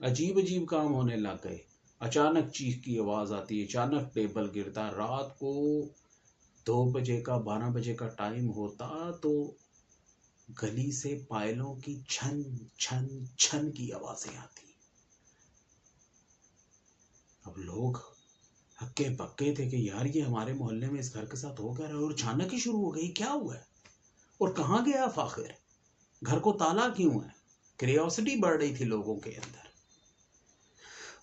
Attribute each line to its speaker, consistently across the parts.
Speaker 1: عجیب عجیب کام ہونے لگ گئے. اچانک چیخ کی آواز آتی ہے، اچانک ٹیبل گرتا. رات کو 2 بجے کا 12 بجے کا ٹائم ہوتا تو گلی سے پائلوں کی چھن چھن چھن کی آوازیں آتی. اب لوگ ہکے پکے تھے کہ یار یہ ہمارے محلے میں اس گھر کے ساتھ ہو کیا رہا ہے، اور اچانک ہی شروع ہو گئی. کیا ہوا ہے اور کہاں گیا فاخر؟ گھر کو تالا کیوں ہے؟ کریوسٹی بڑھ رہی تھی لوگوں کے اندر.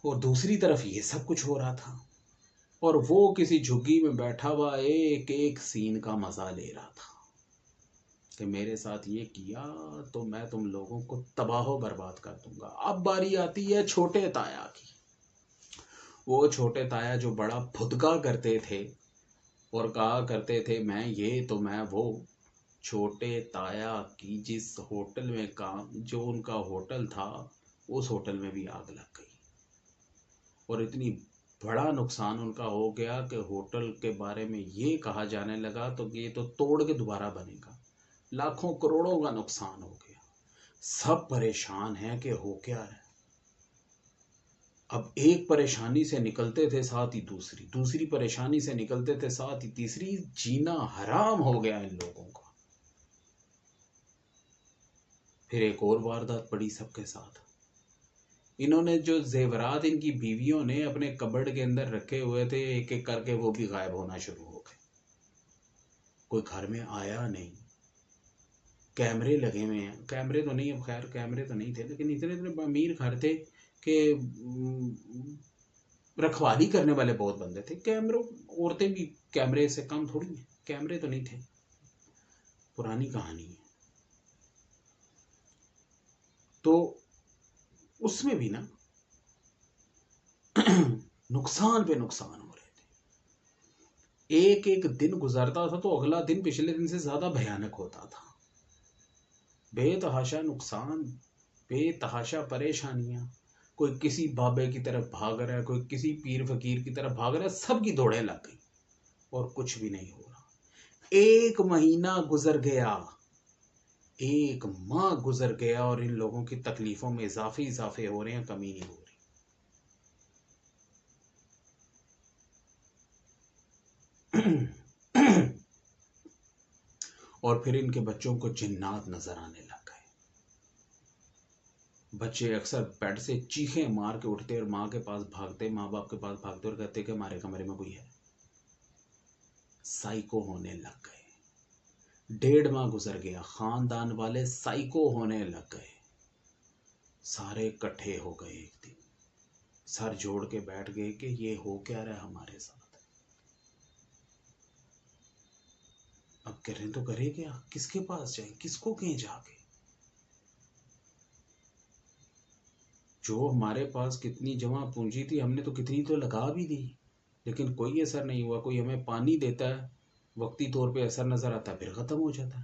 Speaker 1: اور دوسری طرف یہ سب کچھ ہو رہا تھا اور وہ کسی جھگی میں بیٹھا ہوا ایک ایک سین کا مزہ لے رہا تھا کہ میرے ساتھ یہ کیا تو میں تم لوگوں کو تباہ و برباد کر دوں گا. اب باری آتی ہے چھوٹے تایا کی. وہ چھوٹے تایا جو بڑا پھدکا کرتے تھے اور کہا کرتے تھے میں یہ تو میں وہ. چھوٹے تایا کی جس ہوٹل میں کام، جو ان کا ہوٹل تھا، اس ہوٹل میں بھی آگ لگ گئی اور اتنی بڑا نقصان ان کا ہو گیا کہ ہوٹل کے بارے میں یہ کہا جانے لگا تو یہ تو توڑ کے دوبارہ بنے گا. لاکھوں کروڑوں کا نقصان ہو گیا. سب پریشان ہیں کہ ہو کیا ہے. اب ایک پریشانی سے نکلتے تھے ساتھ ہی دوسری پریشانی سے نکلتے تھے ساتھ ہی تیسری. جینا حرام ہو گیا ان لوگوں کا. پھر ایک اور واردات پڑی سب کے ساتھ. انہوں نے جو زیورات ان کی بیویوں نے اپنے کبڑ کے اندر رکھے ہوئے تھے ایک ایک کر کے وہ بھی غائب ہونا شروع ہو گئے. کوئی گھر میں آیا نہیں. کیمرے لگے ہوئے ہیں، کیمرے تو نہیں، اب خیر کیمرے تو نہیں تھے لیکن اتنے امیر گھر تھے کہ رکھوالی کرنے والے بہت بندے تھے. کیمروں، عورتیں بھی کیمرے سے کم تھوڑی ہیں. کیمرے تو نہیں تھے. پرانی کہانی ہے. تو اس میں بھی نا نقصان پہ نقصان ہو رہے تھے. ایک ایک دن گزرتا تھا تو اگلا دن پچھلے دن سے زیادہ بھیانک ہوتا تھا. بے تحاشا نقصان، بے تحاشا پریشانیاں. کوئی کسی بابے کی طرف بھاگ رہا ہے، کوئی کسی پیر فقیر کی طرف بھاگ رہا ہے. سب کی دوڑیں لگ گئی اور کچھ بھی نہیں ہو رہا. 1 مہینہ گزر گیا، 1 ماہ گزر گیا اور ان لوگوں کی تکلیفوں میں اضافے ہو رہے ہیں، کمی نہیں ہو رہی. اور پھر ان کے بچوں کو جنات نظر آنے لگ گئے. بچے اکثر بیڈ سے چیخیں مار کے اٹھتے اور ماں کے پاس بھاگتے، ماں باپ کے پاس بھاگتے اور کہتے کہ ہمارے کمرے میں کوئی ہے. سائیکو ہونے لگ گئے. 1.5 ماہ گزر گیا، خاندان والے سائیکو ہونے لگ گئے. سارے اکٹھے ہو گئے. ایک دن سر جوڑ کے بیٹھ گئے کہ یہ ہو کیا رہا ہے ہمارے ساتھ. اب کریں تو کرے کیا، کس کے پاس جائیں، کس کو کہیں جا کے. جو ہمارے پاس کتنی جمع پونجی تھی ہم نے تو کتنی تو لگا بھی دی لیکن کوئی اثر نہیں ہوا. کوئی ہمیں پانی دیتا ہے، وقتی طور پہ اثر نظر آتا ہے، پھر ختم ہو جاتا ہے.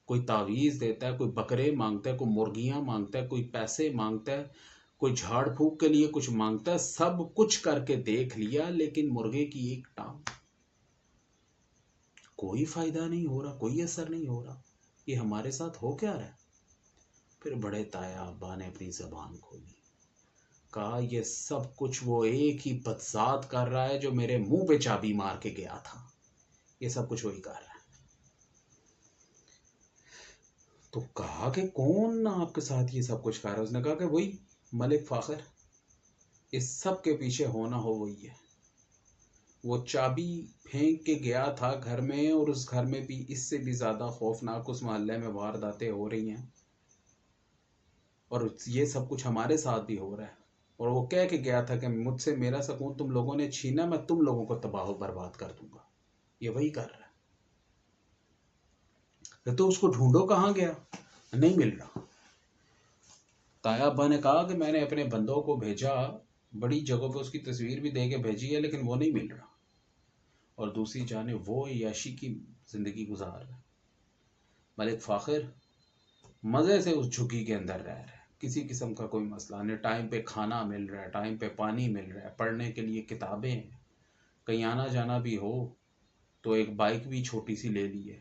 Speaker 1: کوئی تعویذ دیتا ہے، کوئی بکرے مانگتا ہے، کوئی مرغیاں مانگتا ہے، کوئی پیسے مانگتا ہے، کوئی جھاڑ پھونک کے لیے کچھ مانگتا ہے. سب کچھ کر کے دیکھ لیا لیکن مرغے کی ایک ٹانگ. کوئی فائدہ نہیں ہو رہا، کوئی اثر نہیں ہو رہا. یہ ہمارے ساتھ ہو کیا رہا ہے. پھر بڑے تایا ابا نے اپنی زبان کھولی، کہا یہ سب کچھ وہ ایک ہی بدذات کر رہا ہے جو میرے منہ پہ چابی مار کے گیا تھا. یہ سب کچھ وہی کر رہا ہے. تو کہا کہ کون آپ کے ساتھ یہ سب کچھ کر رہا ہے. اس نے کہا کہ وہی ملک فاخر. اس سب کے پیچھے ہونا ہو وہی ہے. وہ چابی پھینک کے گیا تھا گھر میں اور اس گھر میں بھی اس سے بھی زیادہ خوفناک اس محلے میں وارداتیں ہو رہی ہیں اور یہ سب کچھ ہمارے ساتھ بھی ہو رہا ہے. اور وہ کہہ کے گیا تھا کہ مجھ سے میرا سکون تم لوگوں نے چھینا، میں تم لوگوں کو تباہ و برباد کر دوں گا. یہ وہی کر رہا ہے. تو اس کو ڈھونڈو، کہاں گیا، نہیں مل رہا. تایا ابا نے کہا کہ میں نے اپنے بندوں کو بھیجا، بڑی جگہوں پہ اس کی تصویر بھی دے کے بھیجی ہے لیکن وہ نہیں مل رہا. اور دوسری جانب وہ عیاشی کی زندگی گزار رہا ہے. ملک فاخر مزے سے اس جھگی کے اندر رہ رہا ہے. کسی قسم کا کوئی مسئلہ نہیں. ٹائم پہ کھانا مل رہا ہے، ٹائم پہ پانی مل رہا ہے، پڑھنے کے لیے کتابیں ہیں. کہیں آنا جانا بھی ہو تو ایک بائک بھی چھوٹی سی لے لی ہے.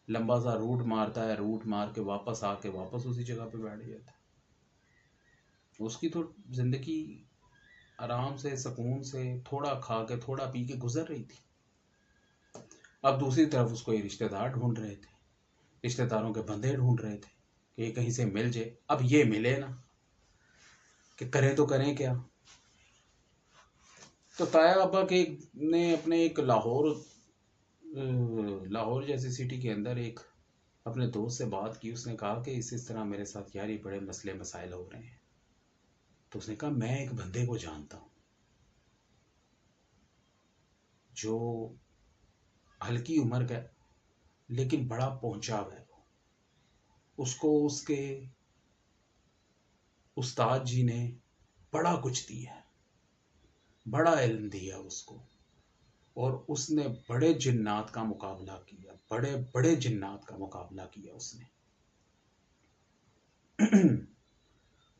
Speaker 1: لمبا سا روٹ مارتا ہے، روٹ مار کے واپس آ کے واپس اسی جگہ پہ بیٹھ جاتا ہے. اس کی تو زندگی آرام سے سکون سے تھوڑا کھا کے تھوڑا پی کے گزر رہی تھی. اب دوسری طرف اس کو یہ رشتہ دار ڈھونڈ رہے تھے، رشتہ داروں کے بندے ڈھونڈ رہے تھے کہ یہ کہیں سے مل جائے. اب یہ ملے نا کہ کریں تو کریں کیا. تو تایا ابا کے نے اپنے ایک لاہور جیسی سٹی کے اندر ایک اپنے دوست سے بات کی. اس نے کہا کہ اس طرح میرے ساتھ یار یہ بڑے مسئلے مسائل ہو رہے ہیں. تو اس نے کہا میں ایک بندے کو جانتا ہوں جو ہلکی عمر کا لیکن بڑا پہنچا ہوا ہے. اس کو اس کے استاد جی نے بڑا کچھ دیا ہے، بڑا علم دیا اس کو، اور اس نے بڑے جنات کا مقابلہ کیا، بڑے بڑے جنات کا مقابلہ کیا اس نے.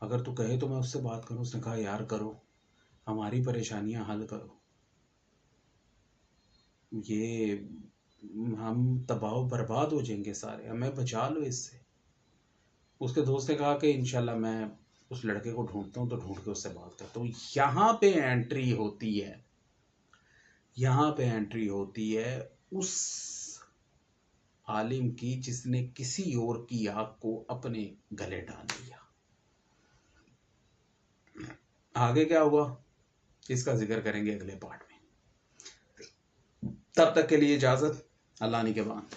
Speaker 1: اگر تو کہے تو میں اس سے بات کروں. اس نے کہا یار کرو، ہماری پریشانیاں حل کرو، یہ ہم تباہ و برباد ہو جائیں گے سارے، ہمیں بچا لو اس سے. اس کے دوست نے کہا کہ انشاءاللہ میں اس لڑکے کو ڈھونڈتا ہوں تو ڈھونڈ کے اس سے بات کرتا ہوں. یہاں پہ انٹری ہوتی ہے، یہاں پہ انٹری ہوتی ہے اس عالم کی جس نے کسی اور کی آگ کو اپنے گلے ڈال دیا. آگے کیا ہوا اس کا ذکر کریں گے اگلے پارٹ میں. تب تک کے لیے اجازت، اللہ نے کے بعد.